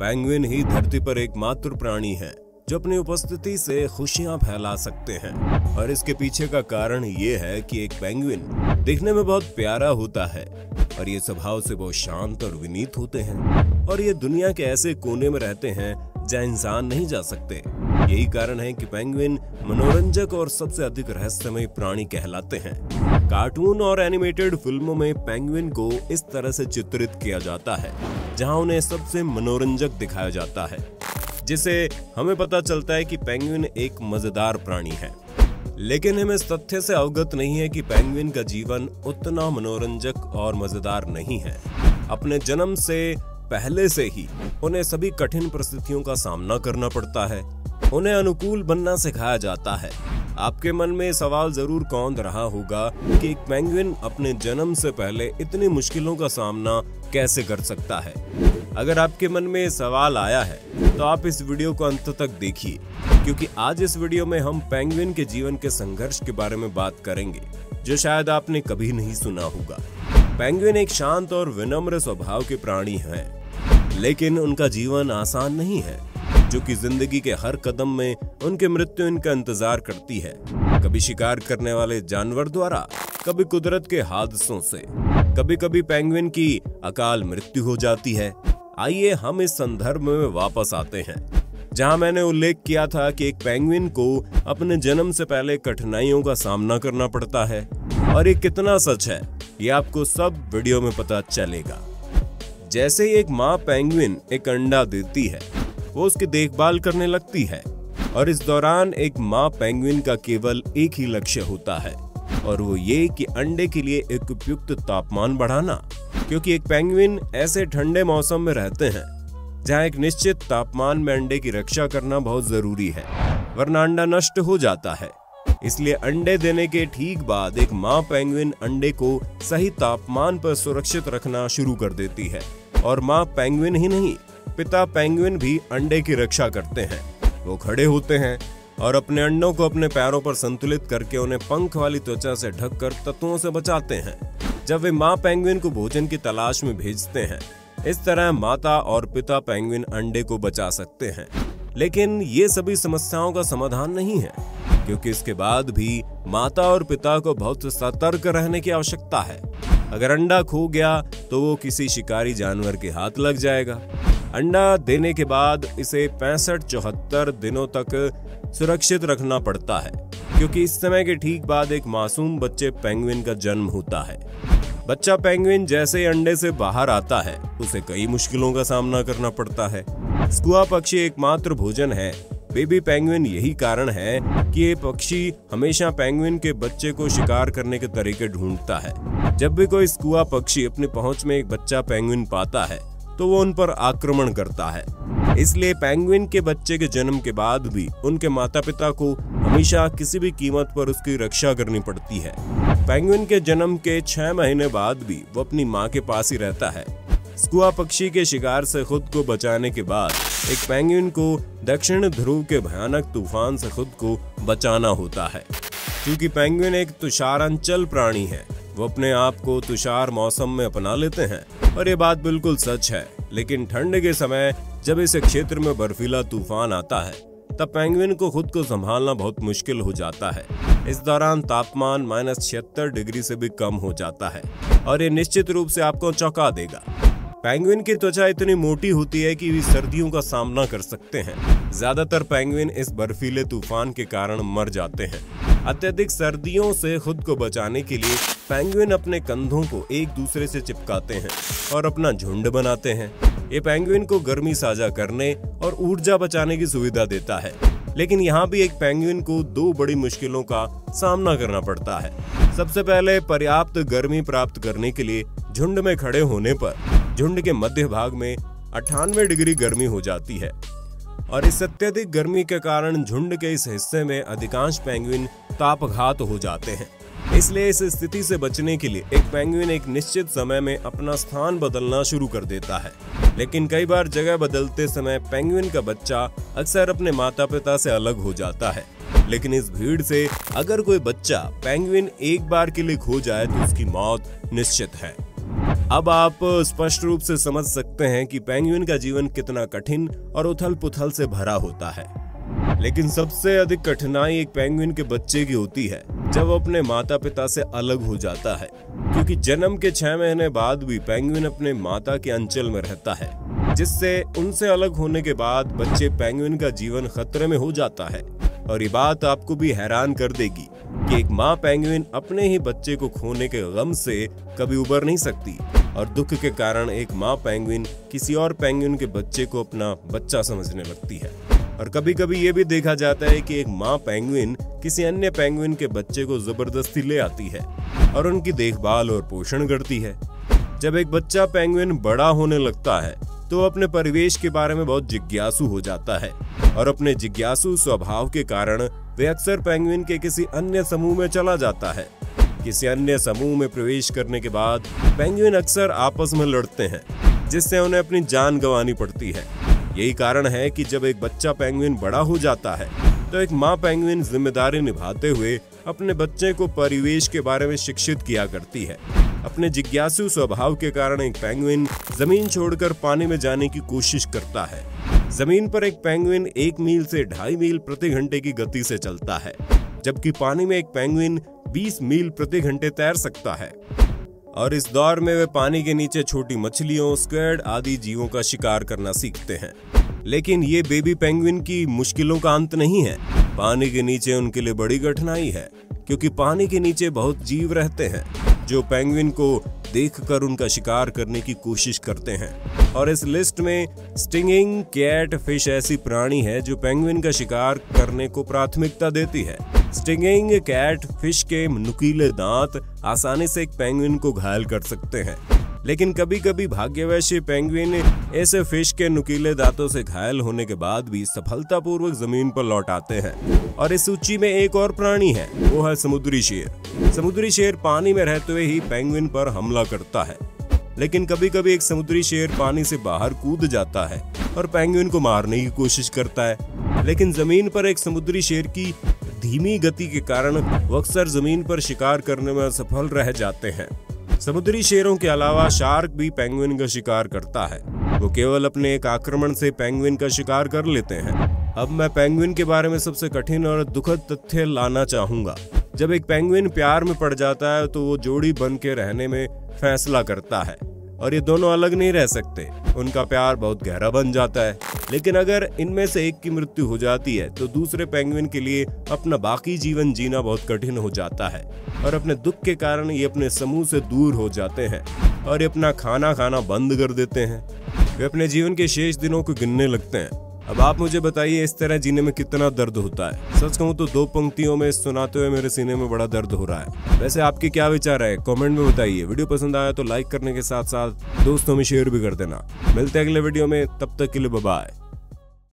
Penguin ही धरती पर एकमात्र प्राणी है जो अपनी उपस्थिति से खुशियां फैला सकते हैं। और इसके पीछे का कारण ये है कि एक पेंगुइन दिखने में बहुत प्यारा होता है और ये स्वभाव से बहुत शांत और विनीत होते हैं और ये दुनिया के ऐसे कोने में रहते हैं जहाँ इंसान नहीं जा सकते। यही कारण है कि पेंगुइन मनोरंजक और सबसे अधिक रहस्यमय प्राणी कहलाते हैं। कार्टून और एनिमेटेड फिल्मों में पेंगुइन को इस तरह से चित्रित किया जाता है जहां उन्हें सबसे मनोरंजक दिखाया जाता है, जिससे हमें पता चलता है कि पेंगुइन एक मजेदार प्राणी है। लेकिन हम इस तथ्य से अवगत नहीं है कि पेंगुइन का जीवन उतना मनोरंजक और मजेदार नहीं है। अपने जन्म से पहले से ही उन्हें सभी कठिन परिस्थितियों का सामना करना पड़ता है। उन्हें अनुकूल बनना सिखाया जाता है। आपके मन में सवाल जरूर कौंध रहा होगा कि एक पेंगुइन अपने जन्म से पहले इतनी मुश्किलों का सामना कैसे कर सकता है। अगर आपके मन में सवाल आया है तो आप इस वीडियो को अंत तक देखिए, क्योंकि आज इस वीडियो में हम पेंगुइन के जीवन के संघर्ष के बारे में बात करेंगे जो शायद आपने कभी नहीं सुना होगा। पेंगुइन एक शांत और विनम्र स्वभाव के प्राणी हैं, लेकिन उनका जीवन आसान नहीं है, जो कि जिंदगी के हर कदम में उनके मृत्यु इनका इंतजार करती है। कभी शिकार करने वाले जानवर द्वारा, कभी कुदरत के हादसों से, कभी कभी पेंगुइन की अकाल मृत्यु हो जाती है। आइए हम इस संदर्भ में वापस आते हैं जहां मैंने उल्लेख किया था कि एक पेंगुइन को अपने जन्म से पहले कठिनाइयों का सामना करना पड़ता है। और ये कितना सच है ये आपको सब वीडियो में पता चलेगा। जैसे ही एक माँ पेंगुइन एक अंडा देती है, वो उसकी देखभाल करने लगती है और इस दौरान एक माँ पेंगुइन का केवल एक ही लक्ष्य होता है और वो ये कि अंडे के लिए एक उपयुक्त तापमान बढ़ाना, क्योंकि एक पेंगुइन ऐसे ठंडे मौसम में रहते हैं जहाँ एक निश्चित तापमान में अंडे की रक्षा करना बहुत जरूरी है, वरना अंडा नष्ट हो जाता है। इसलिए अंडे देने के ठीक बाद एक माँ पेंगुइन अंडे को सही तापमान पर सुरक्षित रखना शुरू कर देती है और माँ पेंगुइन ही नहीं, पिता पेंगुइन भी अंडे की रक्षा करते हैं। वो खड़े होते हैं और अपने अंडों को अपने पैरों पर संतुलित करके उन्हें पंख वाली त्वचा से ढककर तत्वों से बचाते हैं जब वे माँ पेंगुइन को भोजन की तलाश में भेजते हैं। इस तरह माता और पिता पेंगुइन अंडे को बचा सकते हैं। लेकिन ये सभी समस्याओं का समाधान नहीं है, क्योंकि इसके बाद भी माता और पिता को बहुत सतर्क रहने की आवश्यकता है। अगर अंडा खो गया तो वो किसी शिकारी जानवर के हाथ लग जाएगा। अंडा देने के बाद इसे 65-74 दिनों तक सुरक्षित रखना पड़ता है, क्योंकि इस समय के ठीक बाद एक मासूम बच्चे पेंगुइन का जन्म होता है। बच्चा पेंगुइन जैसे ही अंडे से बाहर आता है, उसे कई मुश्किलों का सामना करना पड़ता है। स्कुआ पक्षी एकमात्र भोजन है बेबी पेंगुइन। यही कारण है कि ये पक्षी हमेशा पेंगुइन के बच्चे को शिकार करने के तरीके ढूंढता है। जब भी कोई स्कुआ पक्षी अपनी पहुंच में एक बच्चा पेंगुइन पाता है तो वो उन पर आक्रमण करता है। इसलिए पेंगुइन के बच्चे के जन्म के बाद भी उनके माता पिता को हमेशा किसी भी कीमत पर उसकी रक्षा करनी पड़ती है। पेंगुइन के जन्म के 6 महीने बाद भी वो अपनी माँ के पास ही रहता है। स्कुआ पक्षी के शिकार से खुद को बचाने के बाद एक पेंगुइन को दक्षिण ध्रुव के भयानक तूफान से खुद को बचाना होता है। क्योंकि पेंगुइन एक तुषारांचल प्राणी है, वो अपने आप को तुषार मौसम में अपना लेते हैं और ये बात बिल्कुल सच है। लेकिन ठंड के समय जब इस क्षेत्र में बर्फीला तूफान आता है, तब पेंगुइन को खुद को संभालना बहुत मुश्किल हो जाता है। इस दौरान तापमान -76 डिग्री से भी कम हो जाता है और ये निश्चित रूप से आपको चौंका देगा। पेंगुइन की त्वचा इतनी मोटी होती है कि वे सर्दियों का सामना कर सकते हैं। ज्यादातर पेंगुइन इस बर्फीले तूफान के कारण मर जाते हैं। अत्यधिक सर्दियों से खुद को बचाने के लिए पेंगुइन अपने कंधों को एक दूसरे से चिपकाते हैं और अपना झुंड बनाते हैं। ये पेंगुइन को गर्मी साझा करने और ऊर्जा बचाने की सुविधा देता है। लेकिन यहाँ भी एक पेंगुइन को 2 बड़ी मुश्किलों का सामना करना पड़ता है। सबसे पहले पर्याप्त गर्मी प्राप्त करने के लिए झुंड में खड़े होने पर झुंड के मध्य भाग में 98 डिग्री गर्मी हो जाती है और इस अत्यधिक गर्मी के कारण झुंड के इस हिस्से में अधिकांश पेंगुइन तापघात हो जाते हैं। इसलिए इस स्थिति से बचने के लिए एक पेंगुइन एक निश्चित समय में अपना स्थान बदलना शुरू कर देता है। लेकिन कई बार जगह बदलते समय पेंगुइन का बच्चा अक्सर अपने माता पिता से अलग हो जाता है। लेकिन इस भीड़ से अगर कोई बच्चा पेंगुइन एक बार के लिए खो जाए तो उसकी मौत निश्चित है। अब आप स्पष्ट रूप से समझ सकते हैं कि पेंगुइन का जीवन कितना कठिन और उथल पुथल से भरा होता है। लेकिन सबसे अधिक कठिनाई एक पेंगुइन के बच्चे की होती है जब वो अपने माता पिता से अलग हो जाता है, क्योंकि जन्म के 6 महीने बाद भी पेंगुइन अपने माता के अंचल में रहता है, जिससे उनसे अलग होने के बाद बच्चे पेंगुइन का जीवन खतरे में हो जाता है। और ये बात आपको भी हैरान कर देगी कि एक माँ पेंगुइन अपने ही बच्चे को खोने के गम से कभी उबर नहीं सकती, और दुख के कारण एक माँ पेंगुइन किसी और पेंगुइन के बच्चे को अपना बच्चा समझने लगती है। और कभी कभी ये भी देखा जाता है कि एक माँ पेंगुइन किसी अन्य पेंगुइन के बच्चे को जबरदस्ती ले आती है और उनकी देखभाल और पोषण करती है। जब एक बच्चा पेंगुइन बड़ा होने लगता है तो वो अपने परिवेश के बारे में बहुत जिज्ञासु हो जाता है, और अपने जिज्ञासु स्वभाव के कारण वे अक्सर पेंगुइन के किसी अन्य समूह में चला जाता है। किसी अन्य समूह में प्रवेश करने के बाद पेंगुइन अक्सर आपस में लड़ते हैं, जिससे उन्हें अपनी जान गंवानी पड़ती है। यही कारण है कि जब एक बच्चा पेंगुइन बड़ा हो जाता है तो एक माँ पेंगुइन जिम्मेदारी निभाते हुए अपने बच्चे को परिवेश के बारे में शिक्षित किया करती है। अपने जिज्ञासु स्वभाव के कारण एक पेंगुइन जमीन छोड़कर पानी में जाने की कोशिश करता है। जमीन पर एक पेंगुइन 1 मील से 2.5 मील प्रति घंटे की गति से चलता है, जबकि पानी में एक पेंगुइन 20 मील प्रति घंटे तैर सकता है। और इस दौर में वे पानी के नीचे छोटी मछलियों, स्क्विड आदि जीवों का शिकार करना सीखते हैं। लेकिन ये बेबी पेंगुइन की मुश्किलों का अंत नहीं है। पानी के नीचे उनके लिए बड़ी कठिनाई है, क्योंकि पानी के नीचे बहुत जीव रहते हैं जो पेंगुइन को देखकर उनका शिकार करने की कोशिश करते हैं। और इस लिस्ट में स्टिंगिंग कैट फिश ऐसी प्राणी है जो पेंगुइन का शिकार करने को प्राथमिकता देती है। स्टिंगिंग कैट फिश के नुकीले दांत आसानी से एक पेंगुइन को घायल कर सकते हैं, लेकिन कभी कभी भाग्यवश पेंगुइन ऐसे फिश के नुकीले दांतों से घायल होने के बाद भी सफलतापूर्वक जमीन पर लौट आते हैं। और इस सूची में एक और प्राणी है, वो है समुद्री शेर। समुद्री शेर पानी में रहते हुए ही पेंगुइन पर हमला करता है, लेकिन कभी कभी एक समुद्री शेर पानी से बाहर कूद जाता है और पेंगुइन को मारने की कोशिश करता है। लेकिन जमीन पर एक समुद्री शेर की धीमी गति के कारण वो अक्सर जमीन पर शिकार करने में असफल रह जाते हैं। समुद्री शेरों के अलावा शार्क भी पेंगुइन का शिकार करता है। वो केवल अपने एक आक्रमण से पेंगुइन का शिकार कर लेते हैं। अब मैं पेंगुइन के बारे में सबसे कठिन और दुखद तथ्य लाना चाहूंगा। जब एक पेंगुइन प्यार में पड़ जाता है तो वो जोड़ी बन के रहने में फैसला करता है, और ये दोनों अलग नहीं रह सकते। उनका प्यार बहुत गहरा बन जाता है। लेकिन अगर इनमें से एक की मृत्यु हो जाती है तो दूसरे पेंगुइन के लिए अपना बाकी जीवन जीना बहुत कठिन हो जाता है, और अपने दुख के कारण ये अपने समूह से दूर हो जाते हैं और ये अपना खाना खाना बंद कर देते हैं। वे अपने जीवन के शेष दिनों को गिनने लगते हैं। अब आप मुझे बताइए, इस तरह जीने में कितना दर्द होता है। सच कहूँ तो 2 पंक्तियों में सुनाते हुए मेरे सीने में बड़ा दर्द हो रहा है। वैसे आपके क्या विचार है, कमेंट में बताइए। वीडियो पसंद आया तो लाइक करने के साथ साथ दोस्तों में शेयर भी कर देना। मिलते हैं अगले वीडियो में, तब तक के लिए बाय बाय।